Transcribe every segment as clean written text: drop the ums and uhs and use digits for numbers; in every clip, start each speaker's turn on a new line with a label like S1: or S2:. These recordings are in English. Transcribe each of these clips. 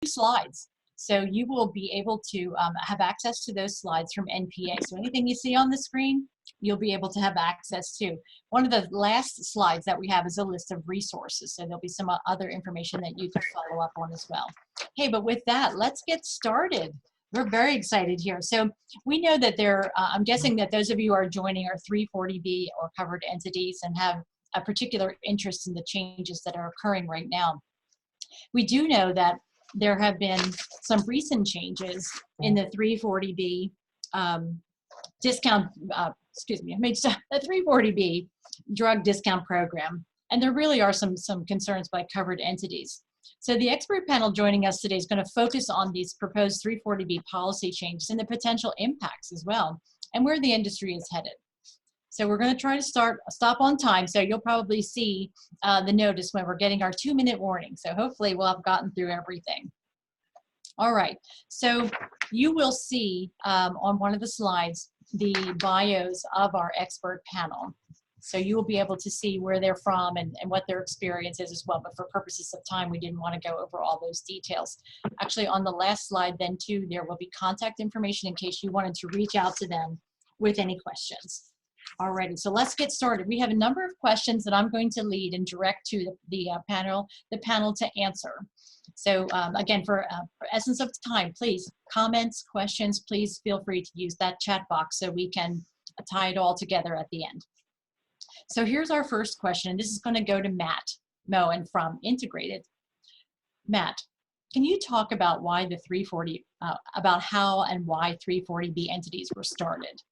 S1: slides. So you will be able to have access to those slides from NPA. So anything you see on the screen, you'll be able to have access to. One of the last slides that we have is a list of resources. So there'll be some other information that you can follow up on as well. Hey, but with that, let's get started. We're very excited here. So we know that I'm guessing that those of you who are joining are 340B or covered entities and have a particular interest in the changes that are occurring right now. We do know that there have been some recent changes in the 340B discount, the 340B drug discount program. And there really are some concerns by covered entities. So the expert panel joining us today is going to focus on these proposed 340B policy changes and the potential impacts as well, and where the industry is headed. So we're going to try to stop on time, so you'll probably see the notice when we're getting our 2-minute warning. So hopefully we'll have gotten through everything. All right, so you will see on one of the slides the bios of our expert panel. So you will be able to see where they're from and what their experience is as well. But for purposes of time, we didn't want to go over all those details. Actually, on the last slide then too, there will be contact information in case you wanted to reach out to them with any questions. Alrighty, so let's get started. We have a number of questions that I'm going to lead and direct to the panel to answer. So again, for essence of time, please, comments, questions, please feel free to use that chat box so we can tie it all together at the end. So here's our first question, and this is going to go to Matt Moen from Integrated. Matt, can you talk about why the 340, about how and why 340B entities were started?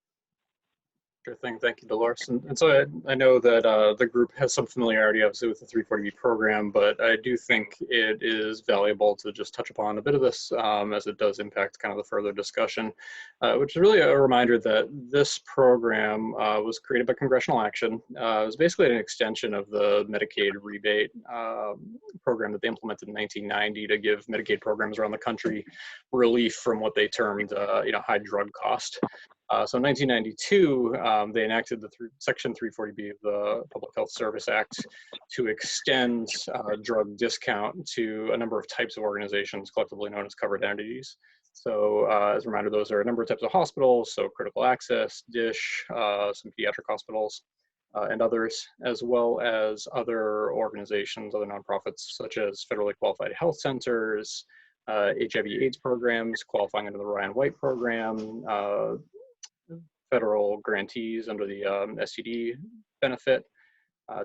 S2: Sure thing. Thank you, Dolores. And so I know that the group has some familiarity, obviously, with the 340B program, but I do think it is valuable to just touch upon a bit of this as it does impact kind of the further discussion, which is really a reminder that this program was created by congressional action. It was basically an extension of the Medicaid rebate program that they implemented in 1990 to give Medicaid programs around the country relief from what they termed high drug cost. So in 1992, they enacted the Section 340B of the Public Health Service Act to extend drug discount to a number of types of organizations collectively known as covered entities. So as a reminder, those are a number of types of hospitals, so critical access, DISH, some pediatric hospitals, and others, as well as other organizations, other nonprofits, such as federally qualified health centers, HIV/AIDS programs qualifying under the Ryan White program, federal grantees under the STD benefit,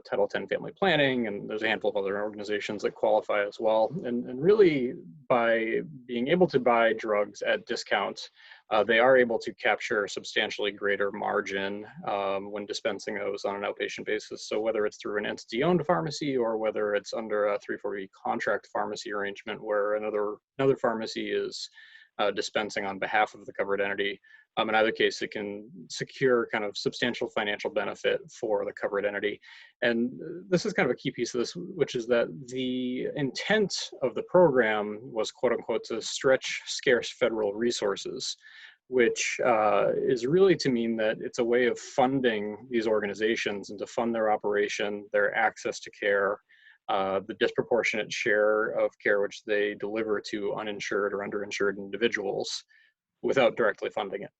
S2: Title X family planning, and there's a handful of other organizations that qualify as well. And really, by being able to buy drugs at discount, they are able to capture substantially greater margin when dispensing those on an outpatient basis. So whether it's through an entity-owned pharmacy or whether it's under a 340B contract pharmacy arrangement where another pharmacy is dispensing on behalf of the covered entity, in either case, it can secure kind of substantial financial benefit for the covered entity. And this is kind of a key piece of this, which is that the intent of the program was, quote unquote, to stretch scarce federal resources, which is really to mean that it's a way of funding these organizations and to fund their operation, their access to care, the disproportionate share of care which they deliver to uninsured or underinsured individuals without directly funding it.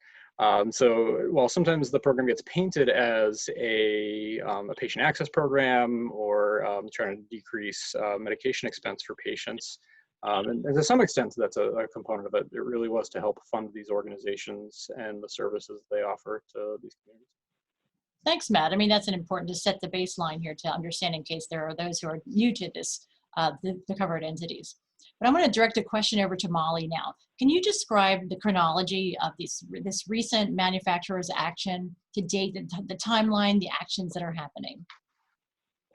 S2: So while sometimes the program gets painted as a patient access program or trying to decrease medication expense for patients, and to some extent that's a component of it, it really was to help fund these organizations and the services they offer to these communities.
S1: Thanks, Matt. I mean, that's important to set the baseline here to understand in case there are those who are new to this, the covered entities. But I'm going to direct a question over to Molly now. Can you describe the chronology of this recent manufacturer's action to date, the timeline, the actions that are happening?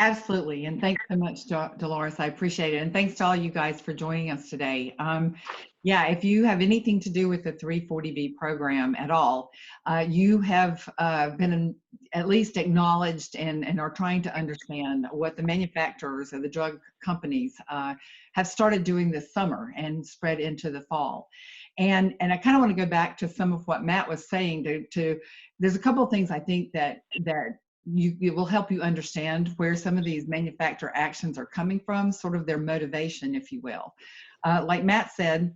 S3: Absolutely, and thanks so much, Dolores. I appreciate it, and thanks to all you guys for joining us today. Yeah, if you have anything to do with the 340B program at all, you have been at least acknowledged and are trying to understand what the manufacturers or the drug companies have started doing this summer and spread into the fall. And I kind of want to go back to some of what Matt was saying. There's a couple of things I think that it will help you understand where some of these manufacturer actions are coming from, sort of their motivation, if you will. Like Matt said,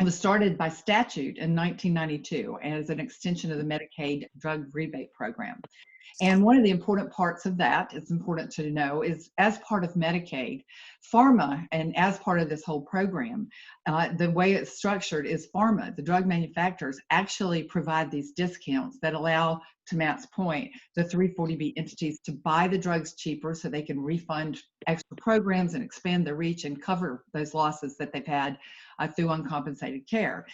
S3: it was started by statute in 1992 as an extension of the Medicaid drug rebate program. And one of the important parts of that, it's important to know, is as part of Medicaid, pharma, and as part of this whole program, the way it's structured is pharma, the drug manufacturers, actually provide these discounts that allow, to Matt's point, the 340B entities to buy the drugs cheaper so they can refund extra programs and expand their reach and cover those losses that they've had through uncompensated care.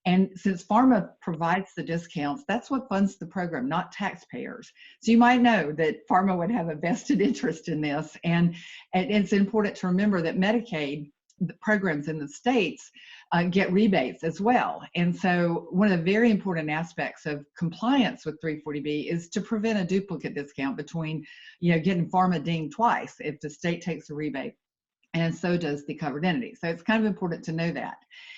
S3: And since pharma provides the discounts, that's what funds the program, not taxpayers. So you might know that pharma would have a vested interest in this. And it's important to remember that Medicaid, the programs in the states, get rebates as well. And so one of the very important aspects of compliance with 340B is to prevent a duplicate discount between, getting pharma dinged twice if the state takes a rebate, and so does the covered entity. So it's kind of important to know that.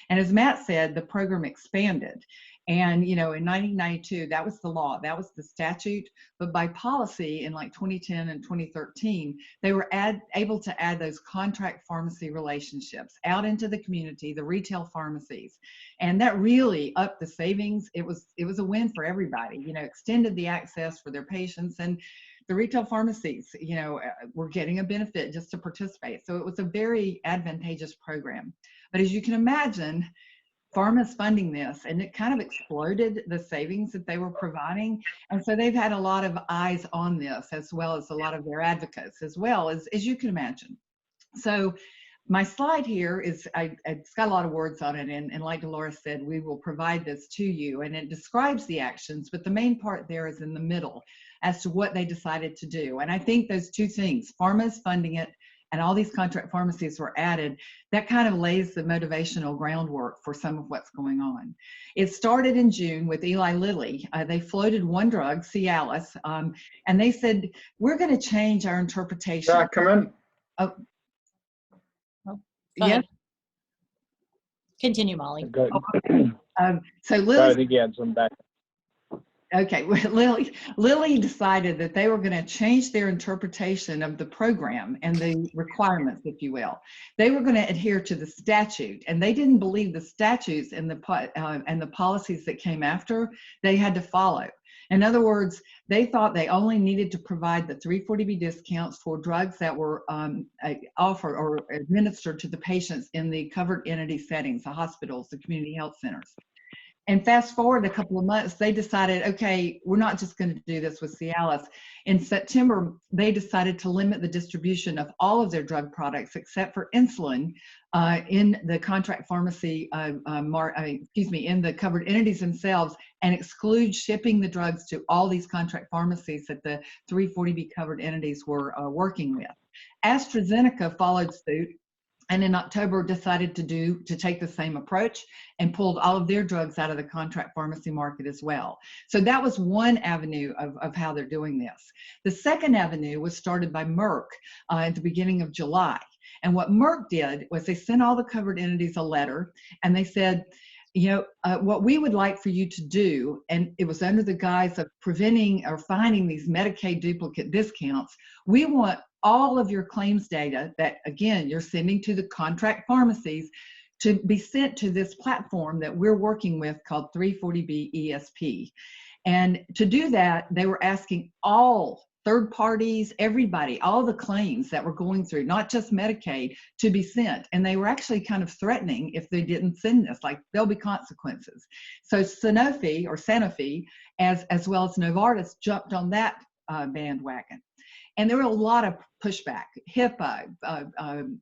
S3: And as Matt said, the program expanded. And, in 1992, that was the law, that was the statute. But by policy in like 2010 and 2013, they were able to add those contract pharmacy relationships out into the community, the retail pharmacies. And that really upped the savings. It was a win for everybody, extended the access for their patients. And the retail pharmacies, were getting a benefit just to participate. So it was a very advantageous program. But as you can imagine, pharma's funding this, and it kind of exploded the savings that they were providing. And so they've had a lot of eyes on this, as well as a lot of their advocates, as well as you can imagine. So my slide here is, it's got a lot of words on it, and like Dolores said, we will provide this to you, and it describes the actions, but the main part there is in the middle as to what they decided to do. And I think those two things, pharma's funding it, and all these contract pharmacies were added, that kind of lays the motivational groundwork for some of what's going on. It started in June with Eli Lilly. They floated one drug, Cialis, and they said, we're going to change our interpretation.
S4: Doc, come in.
S3: Oh,
S1: Go
S3: yeah.
S1: ahead. Continue, Molly.
S4: Good.
S3: So
S4: Sorry, I
S3: Lilly.
S4: think you had some back.
S3: Okay, well, Lilly decided that they were going to change their interpretation of the program and the requirements, if you will. They were going to adhere to the statute, and they didn't believe the statutes and the policies that came after they had to follow. In other words, they thought they only needed to provide the 340B discounts for drugs that were offered or administered to the patients in the covered entity settings, the hospitals, the community health centers. And fast forward a couple of months, they decided, okay, we're not just going to do this with Cialis. In September, they decided to limit the distribution of all of their drug products except for insulin in the contract pharmacy, in the covered entities themselves, and exclude shipping the drugs to all these contract pharmacies that the 340B covered entities were working with. AstraZeneca followed suit, and in October decided to take the same approach and pulled all of their drugs out of the contract pharmacy market as well. So that was one avenue of how they're doing this. The second avenue was started by Merck at the beginning of July. And what Merck did was they sent all the covered entities a letter, and they said, what we would like for you to do, and it was under the guise of preventing or finding these Medicaid duplicate discounts, we want all of your claims data that, again, you're sending to the contract pharmacies to be sent to this platform that we're working with called 340B ESP. And to do that, they were asking all third parties, everybody, all the claims that were going through, not just Medicaid, to be sent. And they were actually kind of threatening if they didn't send this, like there'll be consequences. So Sanofi, as well as Novartis, jumped on that bandwagon. And there were a lot of pushback, HIPAA,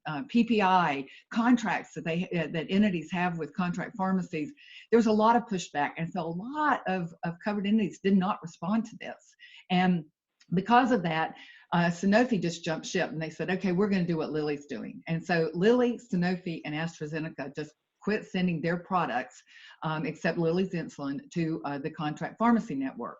S3: PPI, contracts that entities have with contract pharmacies. There was a lot of pushback, and so a lot of covered entities did not respond to this. And because of that, Sanofi just jumped ship, and they said, okay, we're going to do what Lilly's doing. And so Lilly, Sanofi, and AstraZeneca just quit sending their products, except Lilly's insulin, to the contract pharmacy network.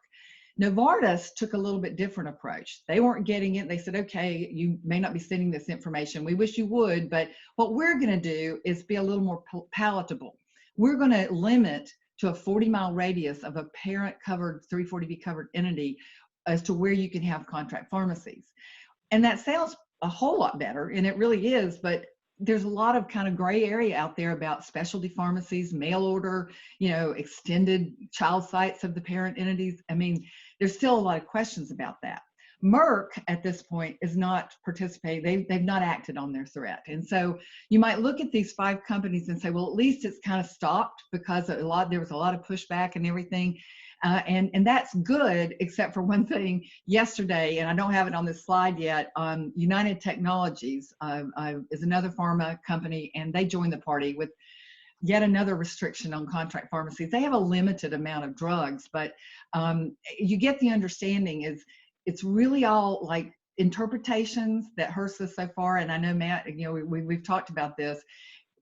S3: Novartis took a little bit different approach. They weren't getting it. They said, okay, you may not be sending this information. We wish you would, but what we're going to do is be a little more palatable. We're going to limit to a 40-mile radius of a parent covered 340B covered entity as to where you can have contract pharmacies. And that sounds a whole lot better, and it really is, but there's a lot of kind of gray area out there about specialty pharmacies, mail order, extended child sites of the parent entities. I mean, there's still a lot of questions about that. Merck at this point is not participating. They've not acted on their threat. And so you might look at these 5 companies and say, well, at least it's kind of stopped, because there was a lot of pushback and everything. And that's good, except for one thing yesterday, and I don't have it on this slide yet. United Technologies is another pharma company, and they joined the party with yet another restriction on contract pharmacies. They have a limited amount of drugs, but you get the understanding is it's really all like interpretations that HRSA so far. And I know, Matt, we've talked about this.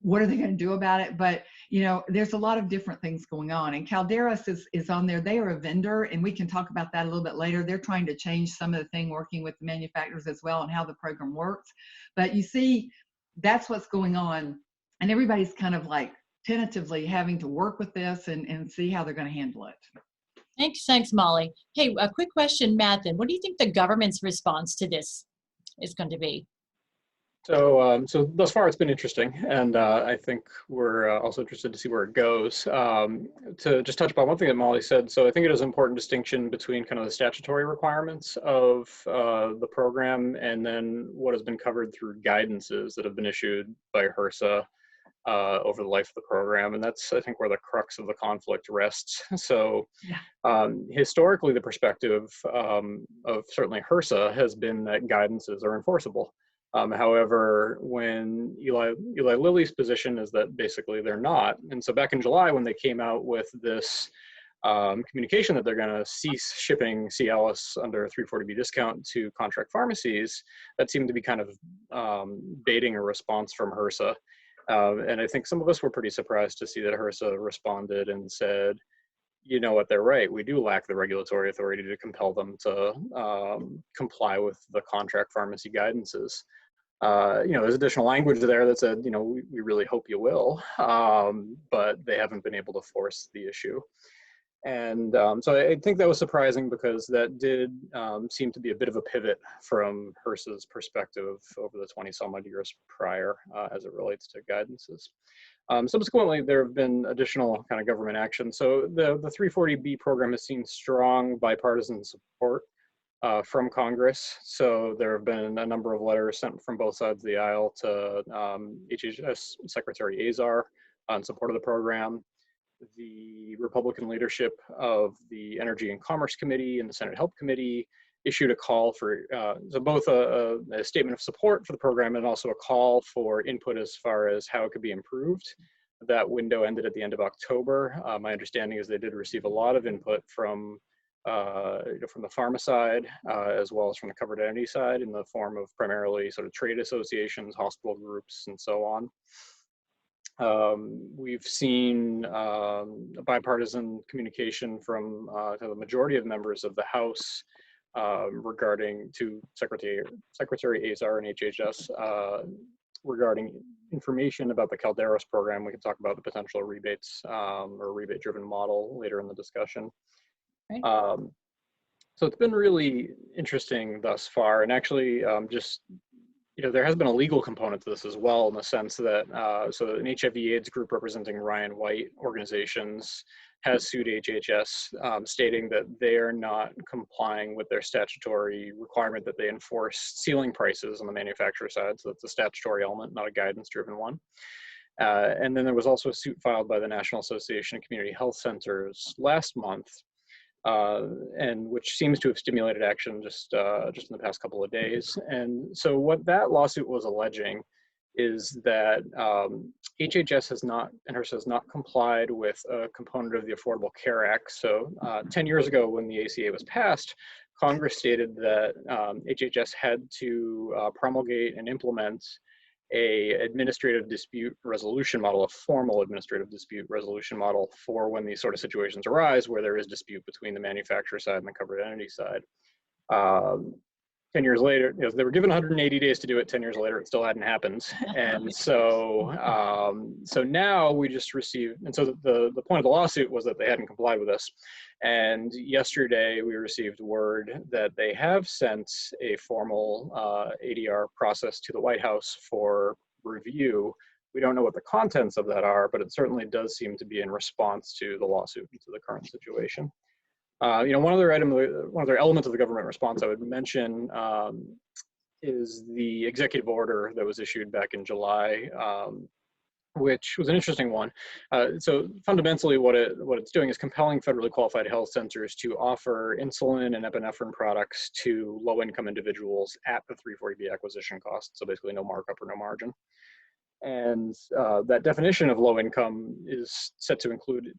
S3: What are they going to do about it? But, there's a lot of different things going on. And Calderas is on there. They are a vendor, and we can talk about that a little bit later. They're trying to change some of the thing, working with the manufacturers as well, and how the program works. But you see, that's what's going on. And everybody's kind of like tentatively having to work with this and see how they're going to handle it.
S1: Thanks, Molly. Hey, a quick question, Matt, then. What do you think the government's response to this is going to be?
S2: So, so thus far it's been interesting, and I think we're also interested to see where it goes. To just touch upon one thing that Molly said, so I think it is an important distinction between kind of the statutory requirements of the program and then what has been covered through guidances that have been issued by HRSA over the life of the program, and that's, I think, where the crux of the conflict rests. So, historically, the perspective of certainly HRSA has been that guidances are enforceable. However, when Eli Lilly's position is that basically they're not. And so back in July, when they came out with this communication that they're going to cease shipping Cialis under a 340B discount to contract pharmacies, that seemed to be kind of baiting a response from HRSA. And I think some of us were pretty surprised to see that HRSA responded and said, you know what, they're right. We do lack the regulatory authority to compel them to comply with the contract pharmacy guidances. There's additional language there that said, we really hope you will, but they haven't been able to force the issue. And so I think that was surprising, because that did seem to be a bit of a pivot from HRSA's perspective over the 20-some odd years prior as it relates to guidances. Subsequently, there have been additional kind of government action. So the 340B program has seen strong bipartisan support from Congress. So there have been a number of letters sent from both sides of the aisle to HHS Secretary Azar in support of the program. The Republican leadership of the Energy and Commerce Committee and the Senate Help Committee issued a call for, so both a statement of support for the program and also a call for input as far as how it could be improved. That window ended at the end of October. My understanding is they did receive a lot of input from the pharma side, as well as from the covered entity side, in the form of primarily sort of trade associations, hospital groups, and so on. We've seen bipartisan communication from the majority of members of the House regarding to Secretary Azar and HHS regarding information about the Calderas program. We can talk about the potential rebates or rebate-driven model later in the discussion. Right. So it's been really interesting thus far, and actually there has been a legal component to this as well, in the sense that so an HIV/AIDS group representing Ryan White organizations has sued HHS, stating that they are not complying with their statutory requirement that they enforce ceiling prices on the manufacturer side. So that's a statutory element, not a guidance-driven one. And then there was also a suit filed by the National Association of Community Health Centers last month, and which seems to have stimulated action just in the past couple of days. And so what that lawsuit was alleging is that HHS has not, and HRSA has not complied with a component of the Affordable Care Act. So 10 years ago, when the ACA was passed, Congress stated that HHS had to promulgate and implement a administrative dispute resolution model, a formal administrative dispute resolution model for when these sort of situations arise where there is dispute between the manufacturer side and the covered entity side. 10 years later, they were given 180 days to do it. 10 years later, it still hadn't happened. And so, so now we just received, and so the point of the lawsuit was that they hadn't complied with us. And yesterday we received word that they have sent a formal ADR process to the White House for review. We don't know what the contents of that are, but it certainly does seem to be in response to the lawsuit and to the current situation. One other element of the government response I would mention is the executive order that was issued back in July, which was an interesting one. So fundamentally what it's doing is compelling federally qualified health centers to offer insulin and epinephrine products to low-income individuals at the 340B acquisition cost. So basically no markup or no margin. And that definition of low income is set to include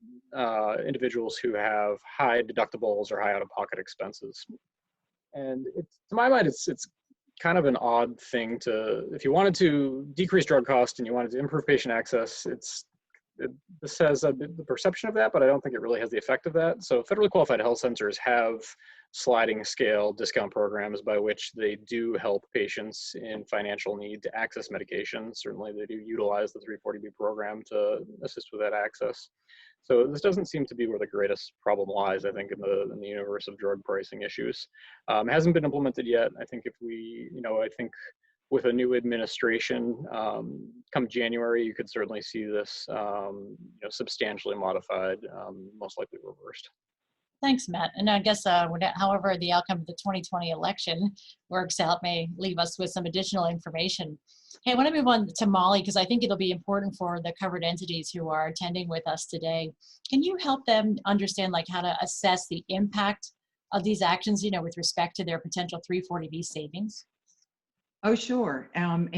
S2: individuals who have high deductibles or high out-of-pocket expenses. And to my mind, it's kind of an odd thing if you wanted to decrease drug cost and you wanted to improve patient access, this has the perception of that, but I don't think it really has the effect of that. So federally qualified health centers have sliding scale discount programs by which they do help patients in financial need to access medication. Certainly they do utilize the 340B program to assist with that access. So this doesn't seem to be where the greatest problem lies, I think, in the universe of drug pricing issues. It hasn't been implemented yet. I think I think with a new administration, come January, you could certainly see this substantially modified, most likely reversed.
S1: Thanks, Matt. And I guess, however, the outcome of the 2020 election works out may leave us with some additional information. Hey, I want to move on to Molly, because I think it'll be important for the covered entities who are attending with us today. Can you help them understand how to assess the impact of these actions, with respect to their potential 340B savings?
S3: Oh, sure. And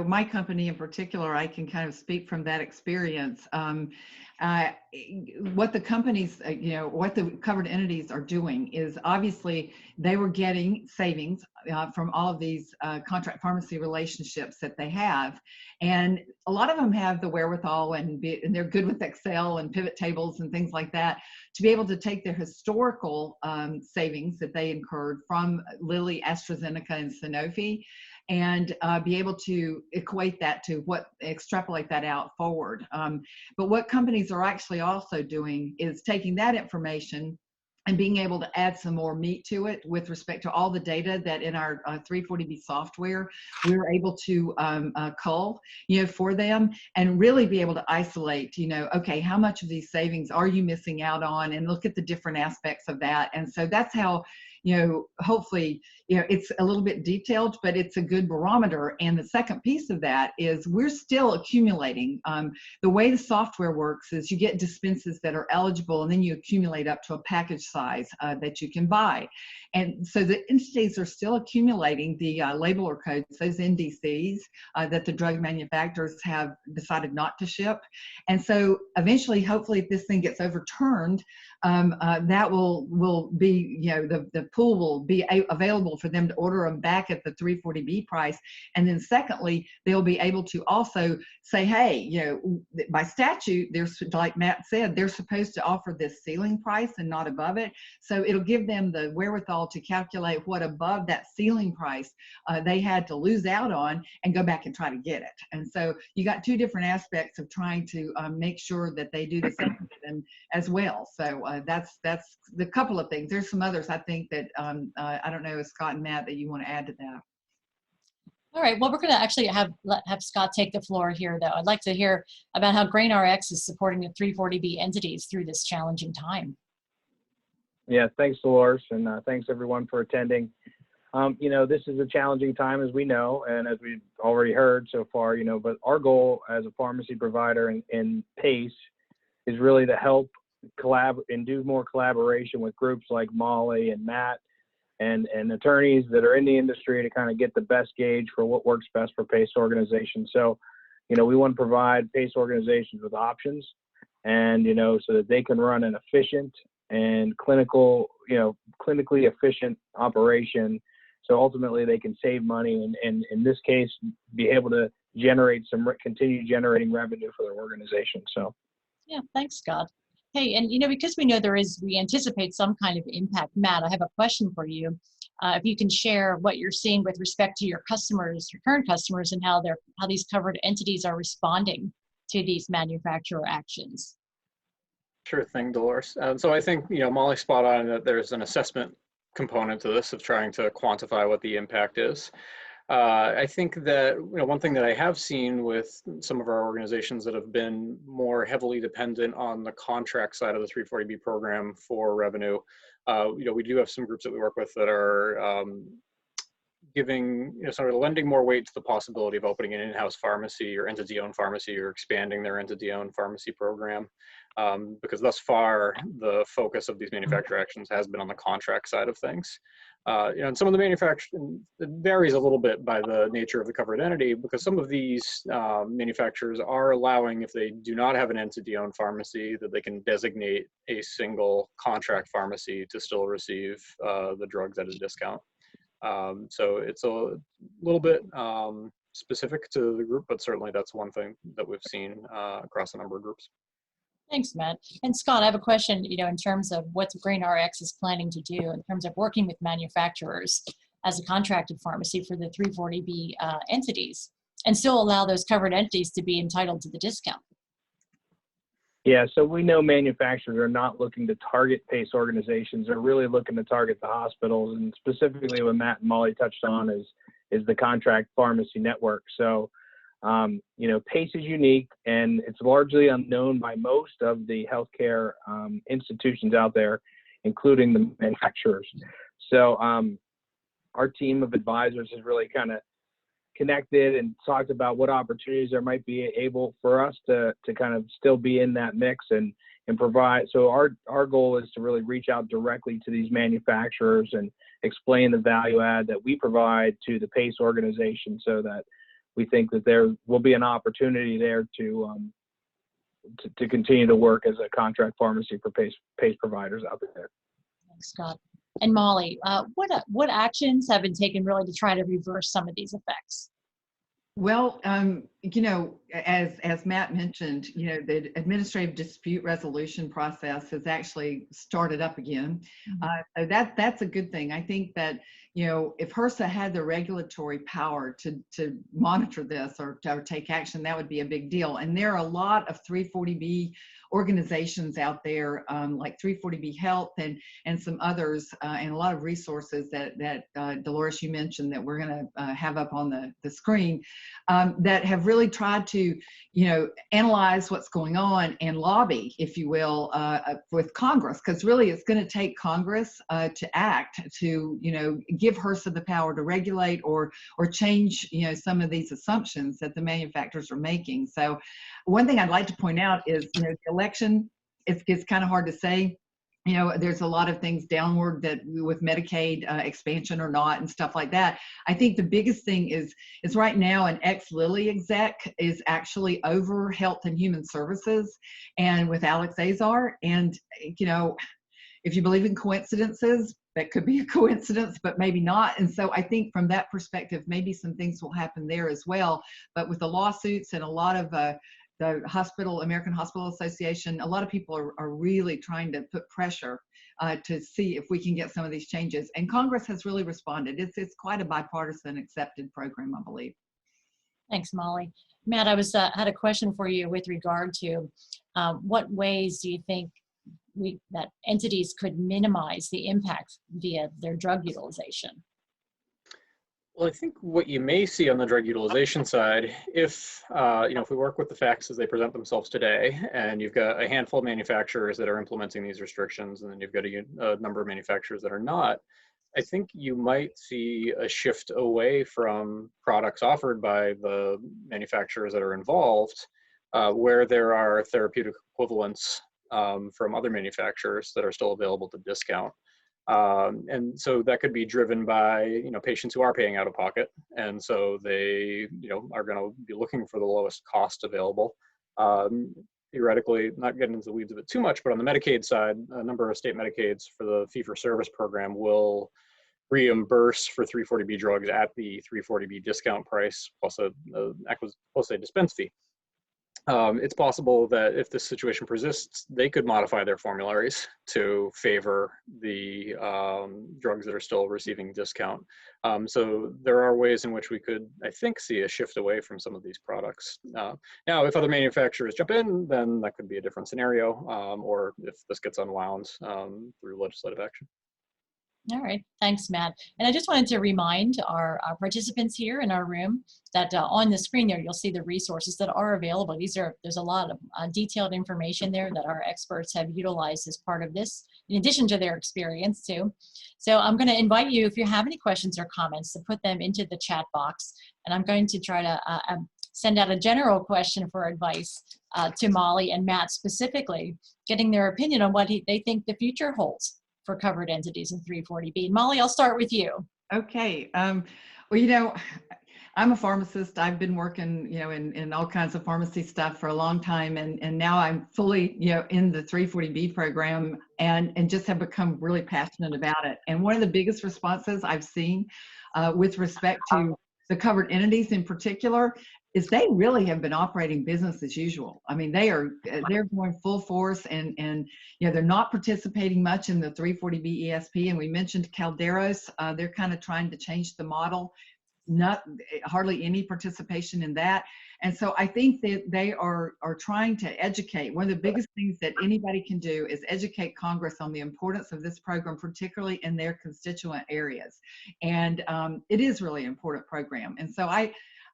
S3: my company in particular, I can kind of speak from that experience. What the companies, what the covered entities are doing is obviously they were getting savings from all of these contract pharmacy relationships that they have. And a lot of them have the wherewithal and they're good with Excel and pivot tables and things like that to be able to take their historical savings that they incurred from Lilly, AstraZeneca, and Sanofi and be able to equate that to extrapolate that out forward. But what companies are actually also doing is taking that information and being able to add some more meat to it with respect to all the data that in our 340B software, we were able to cull, for them and really be able to isolate, okay, how much of these savings are you missing out on, and look at the different aspects of that. And so that's how, hopefully, it's a little bit detailed, but it's a good barometer. And the second piece of that is we're still accumulating. The way the software works is you get dispenses that are eligible, and then you accumulate up to a package size that you can buy. And so the entities are still accumulating the labeler codes, those NDCs that the drug manufacturers have decided not to ship. And so eventually, hopefully, if this thing gets overturned, that will be, the pool will be available for them to order them back at the 340B price. And then secondly, they'll be able to also say, hey, by statute, there's, like Matt said, they're supposed to offer this ceiling price and not above it. So it'll give them the wherewithal to calculate what above that ceiling price they had to lose out on and go back and try to get it. And so you got two different aspects of trying to make sure that they do the same for them as well. So that's the couple of things. There's some others I think that I don't know, Scott and Matt, that you want to add to that.
S1: All right, well, we're going to actually have Scott take the floor here, though. I'd like to hear about how Grane RX is supporting the 340B entities through this challenging time.
S4: Yeah, thanks, Dolores, and thanks everyone for attending. This is a challenging time, as we know, and as we've already heard so far, but our goal as a pharmacy provider in PACE is really to help and do more collaboration with groups like Molly and Matt and attorneys that are in the industry to kind of get the best gauge for what works best for PACE organizations. So, we want to provide PACE organizations with options and, so that they can run an efficient and clinically efficient operation. So ultimately they can save money and in this case, be able to continue generating revenue for their organization. So.
S1: Yeah, thanks, Scott. Hey, and because we anticipate some kind of impact. Matt, I have a question for you. If you can share what you're seeing with respect to your customers, your current customers, and how these covered entities are responding to these manufacturer actions.
S2: Sure thing, Dolores. So I think, Molly's spot on that there's an assessment component to this of trying to quantify what the impact is. I think that, one thing that I have seen with some of our organizations that have been more heavily dependent on the contract side of the 340B program for revenue, we do have some groups that we work with that are giving, sort of lending more weight to the possibility of opening an in-house pharmacy or entity-owned pharmacy, or expanding their entity-owned pharmacy program. Because thus far, the focus of these manufacturer actions has been on the contract side of things. And some of the manufacturing, it varies a little bit by the nature of the covered entity, because some of these manufacturers are allowing, if they do not have an entity-owned pharmacy, that they can designate a single contract pharmacy to still receive the drugs at a discount. So it's a little bit specific to the group, but certainly that's one thing that we've seen across a number of groups.
S1: Thanks, Matt. And Scott, I have a question, in terms of what Grane RX is planning to do in terms of working with manufacturers as a contracted pharmacy for the 340B entities, and still allow those covered entities to be entitled to the discount.
S4: Yeah, so we know manufacturers are not looking to target PACE organizations. They're really looking to target the hospitals, and specifically what Matt and Molly touched on is the contract pharmacy network. So, PACE is unique, and it's largely unknown by most of the healthcare institutions out there, including the manufacturers. So our team of advisors has really kind of connected and talked about what opportunities there might be able for us to kind of still be in that mix and provide. So our goal is to really reach out directly to these manufacturers and explain the value add that we provide to the PACE organization, so that we think that there will be an opportunity there to continue to work as a contract pharmacy for PACE providers out there.
S1: Thanks, Scott. And Molly, what actions have been taken really to try to reverse some of these effects?
S3: Well, as Matt mentioned, the administrative dispute resolution process has actually started up again. So that's a good thing. I think that, if HRSA had the regulatory power to monitor this or take action, that would be a big deal. And there are a lot of 340B organizations out there, like 340B Health and some others, and a lot of resources that Dolores, you mentioned that we're going to have up on the screen, that have really tried to, analyze what's going on and lobby, if you will, with Congress, because really it's going to take Congress to act, to, give HRSA the power to regulate or change, some of these assumptions that the manufacturers are making. So one thing I'd like to point out is, the election, it's kind of hard to say. There's a lot of things downward that with Medicaid expansion or not and stuff like that. I think the biggest thing is right now an ex-Lilly exec is actually over Health and Human Services, and with Alex Azar. And, if you believe in coincidences, that could be a coincidence, but maybe not. And so I think from that perspective, maybe some things will happen there as well. But with the lawsuits and a lot of the American Hospital Association, a lot of people are really trying to put pressure to see if we can get some of these changes. And Congress has really responded. It's quite a bipartisan accepted program, I believe.
S1: Thanks, Molly. Matt, I had a question for you with regard to what ways do you think that entities could minimize the impact via their drug utilization?
S2: Well, I think what you may see on the drug utilization side, if we work with the facts as they present themselves today, and you've got a handful of manufacturers that are implementing these restrictions, and then you've got a number of manufacturers that are not, I think you might see a shift away from products offered by the manufacturers that are involved, where there are therapeutic equivalents from other manufacturers that are still available to discount. And so that could be driven by, patients who are paying out of pocket. And so they, are going to be looking for the lowest cost available. Theoretically, not getting into the weeds of it too much, but on the Medicaid side, a number of state Medicaids for the fee-for-service program will reimburse for 340B drugs at the 340B discount price plus a dispense fee. It's possible that if this situation persists, they could modify their formularies to favor the drugs that are still receiving discount. So there are ways in which we could, I think, see a shift away from some of these products. Now, if other manufacturers jump in, then that could be a different scenario, or if this gets unwound through legislative action.
S1: All right, thanks, Matt. And I just wanted to remind our participants here in our room that on the screen there, you'll see the resources that are available. There's a lot of detailed information there that our experts have utilized as part of this, in addition to their experience too. So I'm going to invite you, if you have any questions or comments, to put them into the chat box. And I'm going to try to send out a general question for advice to Molly and Matt specifically, getting their opinion on what they think the future holds for covered entities in 340B. Molly, I'll start with you.
S3: Okay. Well, you know, I'm a pharmacist. I've been working, you know, in all kinds of pharmacy stuff for a long time. And now I'm fully, you know, in the 340B program and just have become really passionate about it. And one of the biggest responses I've seen with respect to the covered entities in particular is they really have been operating business as usual. I mean, they're going full force and you know, they're not participating much in the 340B ESP. And we mentioned Calderos, they're kind of trying to change the model, not hardly any participation in that. And so I think that they are trying to educate. One of the biggest things that anybody can do is educate Congress on the importance of this program, particularly in their constituent areas. And it is really an important program. And so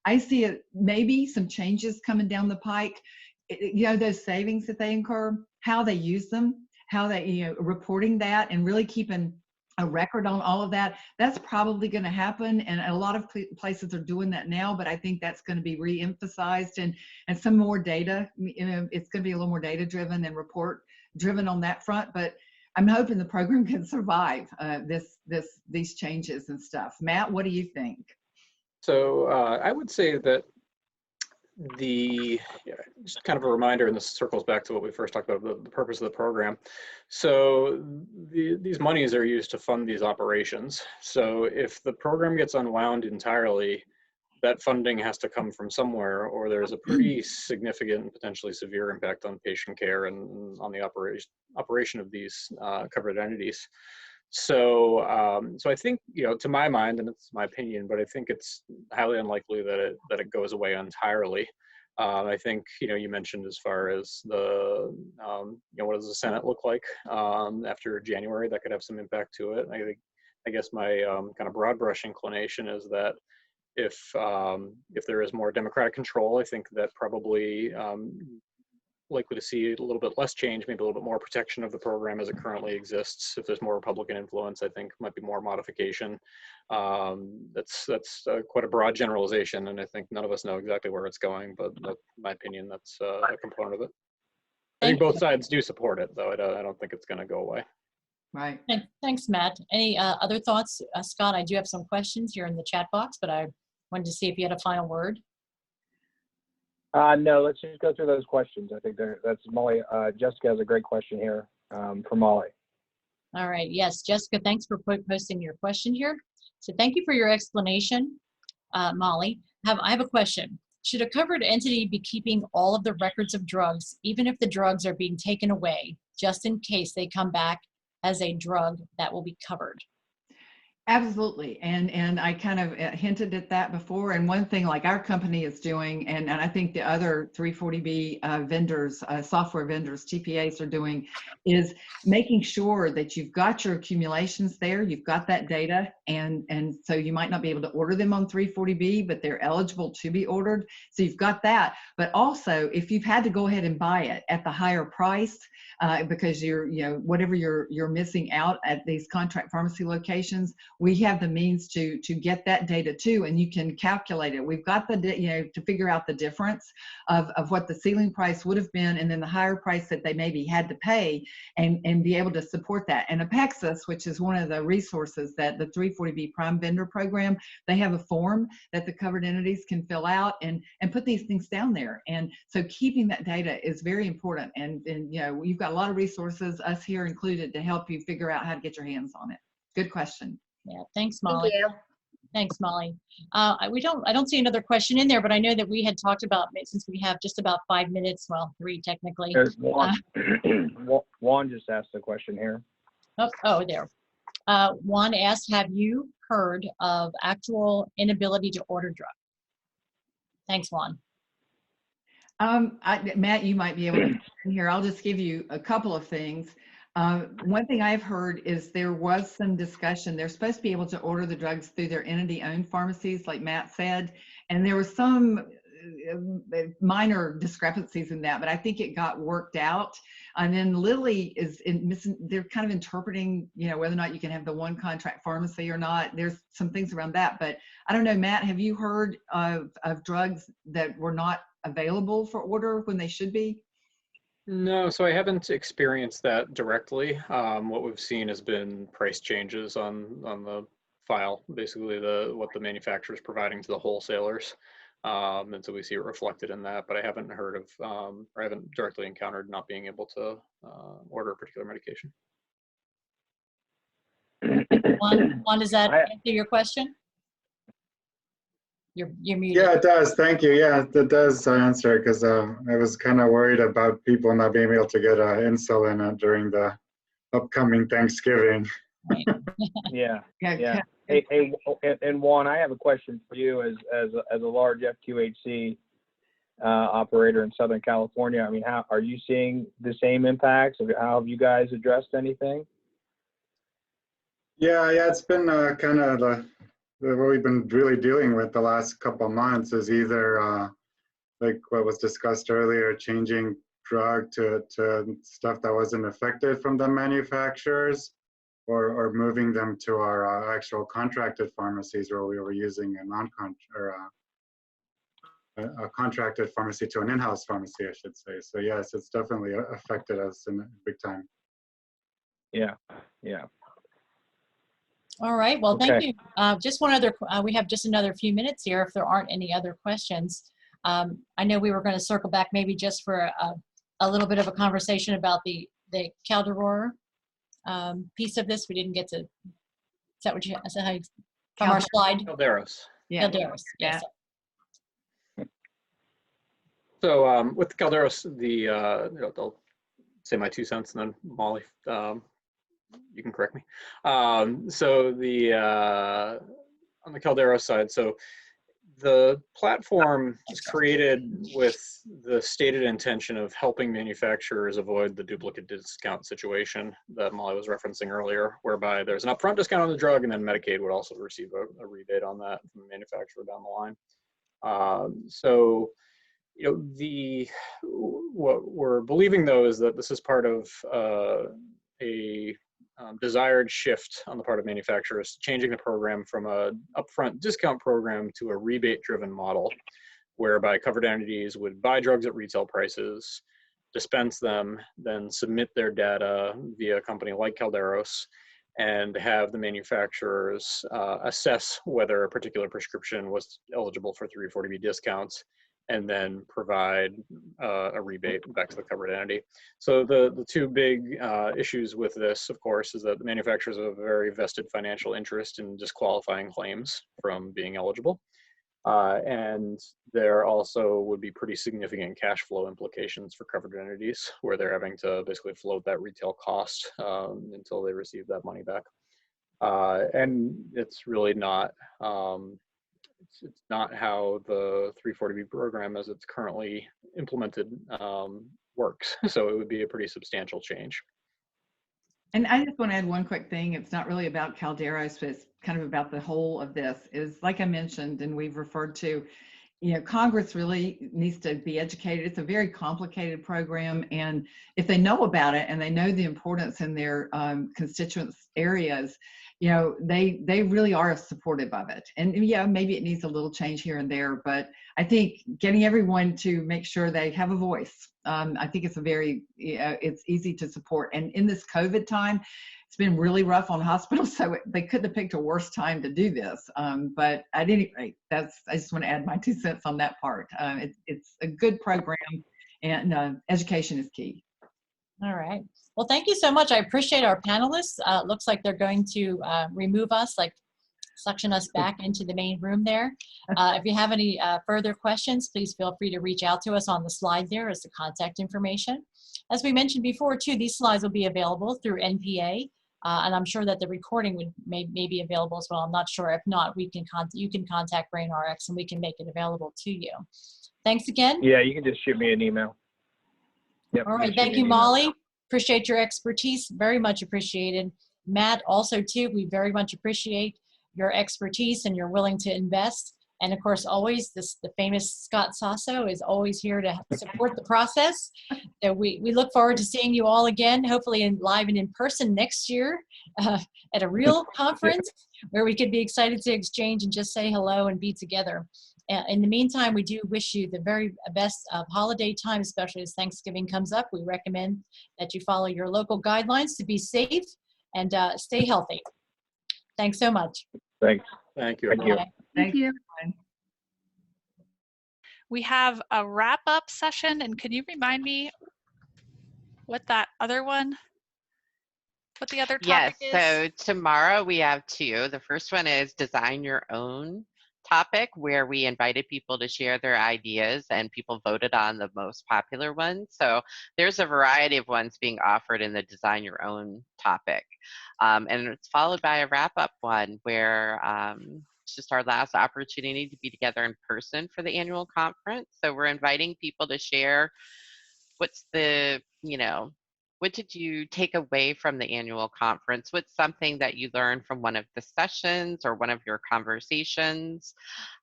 S3: I see it, maybe some changes coming down the pike, you know, those savings that they incur, how they use them, how they, you know, reporting that and really keeping a record on all of that. That's probably going to happen. And a lot of places are doing that now, but I think that's going to be re-emphasized and some more data, you know, it's going to be a little more data driven and report driven on that front. But I'm hoping the program can survive these changes and stuff. Matt, what do you think?
S2: So I would say that just kind of a reminder, and this circles back to what we first talked about, the purpose of the program. So these monies are used to fund these operations. So if the program gets unwound entirely, that funding has to come from somewhere, or there's a pretty significant and potentially severe impact on patient care and on the operation of these covered entities. So, so I think, you know, to my mind, and it's my opinion, but I think it's highly unlikely that it goes away entirely. I think, you know, you mentioned as far as the, you know, what does the Senate look like after January? That could have some impact to it. I guess my kind of broad brush inclination is that if there is more Democratic control, I think that probably likely to see a little bit less change, maybe a little bit more protection of the program as it currently exists. If there's more Republican influence, I think might be more modification. That's quite a broad generalization, and I think none of us know exactly where it's going, but in my opinion, that's a component of it. I think both sides do support it, though. I don't think it's going to go away.
S3: Right.
S1: Thanks, Matt. Any other thoughts? Scott, I do have some questions here in the chat box, but I wanted to see if you had a final word.
S4: No, let's just go through those questions. I think that's Molly. Jessica has a great question here for Molly.
S1: All right. Yes, Jessica, thanks for posting your question here. So thank you for your explanation, Molly. I have a question. Should a covered entity be keeping all of the records of drugs, even if the drugs are being taken away, just in case they come back as a drug that will be covered?
S3: Absolutely. And I kind of hinted at that before. And one thing like our company is doing, and I think the other 340B vendors, software vendors, TPAs are doing, is making sure that you've got your accumulations there, you've got that data, and so you might not be able to order them on 340B, but they're eligible to be ordered. So you've got that. But also, if you've had to go ahead and buy it at the higher price, because you're, you know, whatever you're missing out at these contract pharmacy locations, we have the means to get that data too, and you can calculate it. We've got the, you know, to figure out the difference of what the ceiling price would have been, and then the higher price that they maybe had to pay, and be able to support that. And Apexis, which is one of the resources that the 340B Prime Vendor Program, they have a form that the covered entities can fill out and put these things down there. And so keeping that data is very important. And you know, you've got a lot of resources, us here included, to help you figure out how to get your hands on it. Good question.
S1: Yeah, thanks, Molly.
S5: Thank you.
S1: Thanks, Molly. I don't see another question in there, but I know that we had talked about, since we have just about 5 minutes, well, 3 technically.
S4: There's Juan. Juan just asked a question here.
S1: Oh, there. Juan asked, have you heard of actual inability to order drugs? Thanks, Juan.
S3: Matt, you might be able to in here. I'll just give you a couple of things. One thing I've heard is there was some discussion. They're supposed to be able to order the drugs through their entity-owned pharmacies, like Matt said, and there was some minor discrepancies in that, but I think it got worked out. And then Lilly they're kind of interpreting, whether or not you can have the one contract pharmacy or not. There's some things around that, but I don't know, Matt, have you heard of drugs that were not available for order when they should be?
S2: No, so I haven't experienced that directly. What we've seen has been price changes on the file, basically what the manufacturer is providing to the wholesalers. And so we see it reflected in that, but I haven't heard of, or I haven't directly encountered not being able to order a particular medication.
S1: Juan, does that answer your question? You're muted.
S5: Yeah, it does. Thank you. Yeah, it does answer, because I was kind of worried about people not being able to get insulin during the upcoming Thanksgiving.
S1: Right.
S4: Yeah. Hey, and Juan, I have a question for you as a large FQHC operator in Southern California. I mean, how are you seeing the same impacts? How have you guys addressed anything?
S5: Yeah, it's been kind of what we've been really dealing with the last couple of months is either like what was discussed earlier, changing drug to stuff that wasn't affected from the manufacturers, or moving them to our actual contracted pharmacies where we were using a contracted pharmacy to an in-house pharmacy, I should say. So yes, it's definitely affected us in big time.
S4: Yeah.
S1: All right. Well,
S4: Okay.
S1: thank you. Just one other, we have just another few minutes here if there aren't any other questions. I know we were going to circle back maybe just for a little bit of a conversation about the Calderor piece of this. We didn't get to, is that what you, is that how you, from our slide?
S2: Calderos.
S3: Yeah.
S1: Calderos, yes.
S2: So with the Calderos, I'll say my 2 cents, and then Molly, you can correct me. So on the Calderos side, so the platform is created with the stated intention of helping manufacturers avoid the duplicate discount situation that Molly was referencing earlier, whereby there's an upfront discount on the drug, and then Medicaid would also receive a rebate on that from the manufacturer down the line. So, what we're believing though is that this is part of a desired shift on the part of manufacturers, changing the program from a upfront discount program to a rebate-driven model, whereby covered entities would buy drugs at retail prices, dispense them, then submit their data via a company like Calderos, and have the manufacturers assess whether a particular prescription was eligible for 340B discounts, and then provide a rebate back to the covered entity. So the two big issues with this, of course, is that the manufacturers have a very vested financial interest in disqualifying claims from being eligible. And there also would be pretty significant cash flow implications for covered entities, where they're having to basically float that retail cost until they receive that money back. And it's really not, it's not how the 340B program as it's currently implemented works. So it would be a pretty substantial change.
S3: And I just want to add one quick thing. It's not really about Calderos, but it's kind of about the whole of this. Is like I mentioned, and we've referred to, Congress really needs to be educated. It's a very complicated program, and if they know about it and they know the importance in their constituents areas, they really are supportive of it. And yeah, maybe it needs a little change here and there, but I think getting everyone to make sure they have a voice, I think it's it's easy to support. And in this COVID time, it's been really rough on hospitals, so they couldn't have picked a worse time to do this. But at any rate, I just want to add my 2 cents on that part. It's a good program, and education is key.
S1: All right. Well, thank you so much. I appreciate our panelists. Looks like they're going to remove us, suction us back into the main room there. If you have any further questions, please feel free to reach out to us on the slide. There is the contact information. As we mentioned before, too, these slides will be available through NPA, and I'm sure that the recording may be available as well. I'm not sure. If not, you can contact Grane RX and we can make it available to you. Thanks again.
S4: Yeah, you can just shoot me an email. Yep,
S1: all right. Thank you, Molly. appreciate your expertise, very much appreciated. Matt, also too, we very much appreciate your expertise and you're willing to invest. And of course, always the famous Scott Sasso is always here to support the process. So we look forward to seeing you all again, hopefully live and in person next year at a real conference where we could be excited to exchange and just say hello and be together. In the meantime, we do wish you the very best of holiday time, especially as Thanksgiving comes up. We recommend that you follow your local guidelines to be safe and stay healthy. Thanks so much.
S4: Thanks.
S2: Thank you.
S4: Thank you.
S1: Bye.
S3: Thank you.
S6: We have a wrap-up session, and can you remind me what that other one, what the other topic is?
S7: Yes, so tomorrow we have two. The first one is design your own topic, where we invited people to share their ideas and people voted on the most popular ones. So there's a variety of ones being offered in the design your own topic. And it's followed by a wrap-up one where it's just our last opportunity to be together in person for the annual conference. So we're inviting people to share what's the, what did you take away from the annual conference? What's something that you learned from one of the sessions or one of your conversations?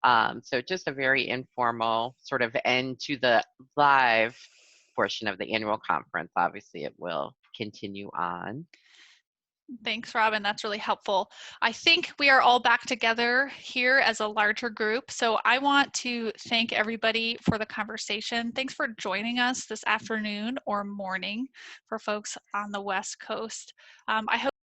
S7: So just a very informal sort of end to the live portion of the annual conference. Obviously, it will continue on.
S6: Thanks, Robin. That's really helpful. I think we are all back together here as a larger group. So I want to thank everybody for the conversation. Thanks for joining us this afternoon or morning for folks on the West Coast. I hope